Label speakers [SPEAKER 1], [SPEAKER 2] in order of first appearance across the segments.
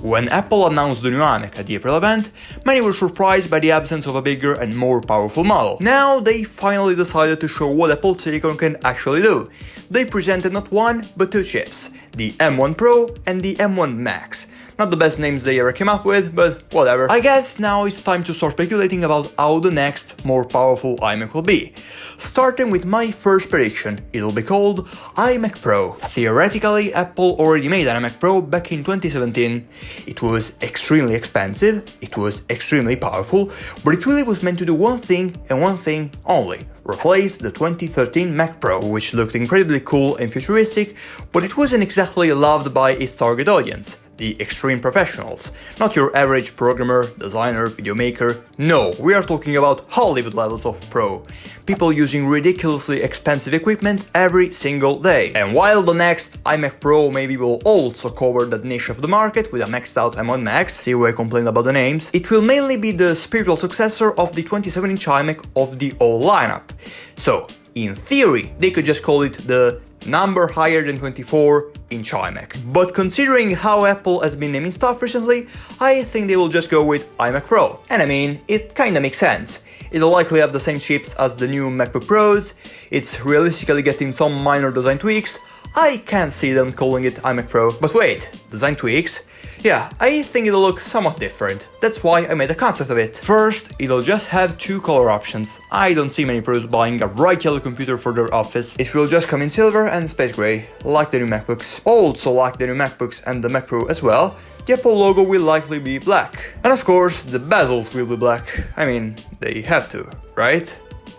[SPEAKER 1] When Apple announced the new iMac at the April event, many were surprised by the absence of a bigger and more powerful model. Now they finally decided to show what Apple Silicon can actually do. They presented not one, but two chips, the M1 Pro and the M1 Max. Not the best names they ever came up with, but whatever. I guess now it's time to start speculating about how the next, more powerful iMac will be. Starting with my first prediction, it'll be called iMac Pro. Theoretically, Apple already made an iMac Pro back in 2017. It was extremely expensive, it was extremely powerful, but it really was meant to do one thing and one thing only. Replace the 2013 Mac Pro, which looked incredibly cool and futuristic, but it wasn't exactly loved by its target audience, the extreme professionals. Not your average programmer, designer, video maker. No, we are talking about Hollywood levels of pro. People using ridiculously expensive equipment every single day. And while the next iMac Pro maybe will also cover that niche of the market with a maxed out M1 Max, see where I complained about the names, it will mainly be the spiritual successor of the 27-inch iMac of the old lineup. So, in theory, they could just call it the number higher than 24-inch iMac. But considering how Apple has been naming stuff recently, I think they will just go with iMac Pro. And I mean, it kinda makes sense. It'll likely have the same chips as the new MacBook Pros, it's realistically getting some minor design tweaks. I can't see them calling it iMac Pro. But wait, design tweaks? Yeah, I think it'll look somewhat different. That's why I made a concept of it. First, it'll just have two color options. I don't see many pros buying a bright yellow computer for their office. It will just come in silver and space gray, like the new MacBooks. Also like the new MacBooks and the Mac Pro as well, the Apple logo will likely be black. And of course, the bezels will be black. I mean, they have to, right?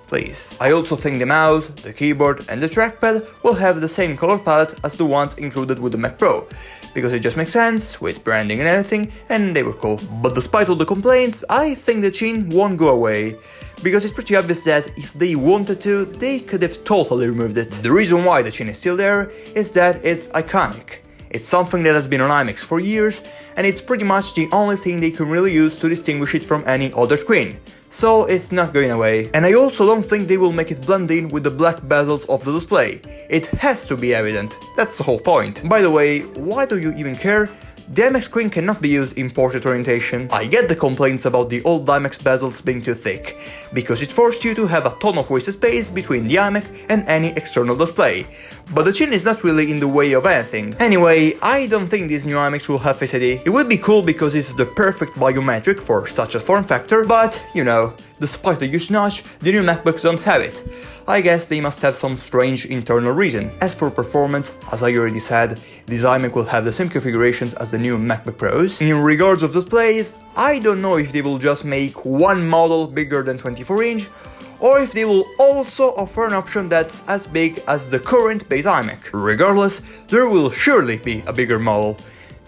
[SPEAKER 1] Please. I also think the mouse, the keyboard and the trackpad will have the same color palette as the ones included with the Mac Pro, because it just makes sense with branding and everything, and they were cool. But despite all the complaints, I think the chin won't go away, because it's pretty obvious that if they wanted to, they could have totally removed it. The reason why the chin is still there is that it's iconic. It's something that has been on iMacs for years, and it's pretty much the only thing they can really use to distinguish it from any other screen. So it's not going away. And I also don't think they will make it blend in with the black bezels of the display. It has to be evident, that's the whole point. By the way, why do you even care? The iMac screen cannot be used in portrait orientation. I get the complaints about the old iMac bezels being too thick, because it forced you to have a ton of wasted space between the iMac and any external display. But the chin is not really in the way of anything. Anyway, I don't think these new iMacs will have Face ID. It would be cool because it's the perfect biometric for such a form factor, but, you know, despite the huge notch, the new MacBooks don't have it. I guess they must have some strange internal reason. As for performance, as I already said, this iMac will have the same configurations as the new MacBook Pros. In regards of displays, I don't know if they will just make one model bigger than 24-inch, or if they will also offer an option that's as big as the current base iMac. Regardless, there will surely be a bigger model.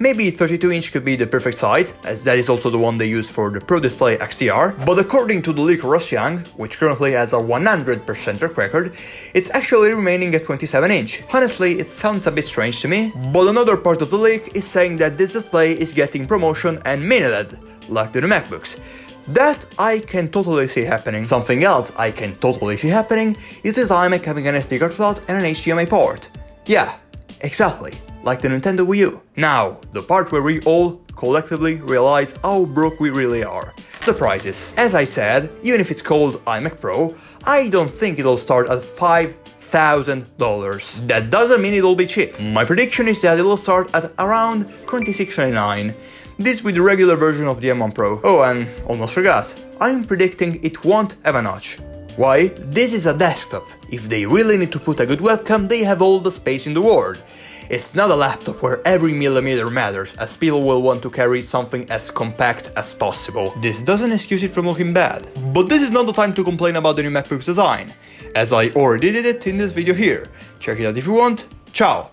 [SPEAKER 1] Maybe 32-inch could be the perfect size, as that is also the one they use for the Pro Display XDR, but according to the leak Russ Young, which currently has a 100% track record, it's actually remaining at 27-inch. Honestly, it sounds a bit strange to me, but another part of the leak is saying that this display is getting promotion and mini LED, like the new MacBooks. That I can totally see happening. Something else I can totally see happening is this iMac having an SD card slot and an HDMI port. Yeah, exactly, like the Nintendo Wii U. Now, the part where we all collectively realize how broke we really are. The prices. As I said, even if it's called iMac Pro, I don't think it'll start at $5,000. That doesn't mean it'll be cheap. My prediction is that it'll start at around $2,699. This with the regular version of the M1 Pro. Oh, and almost forgot, I'm predicting it won't have a notch. Why? This is a desktop. If they really need to put a good webcam, they have all the space in the world. It's not a laptop where every millimeter matters, as people will want to carry something as compact as possible. This doesn't excuse it from looking bad. But this is not the time to complain about the new MacBook's design, as I already did it in this video here. Check it out if you want. Ciao!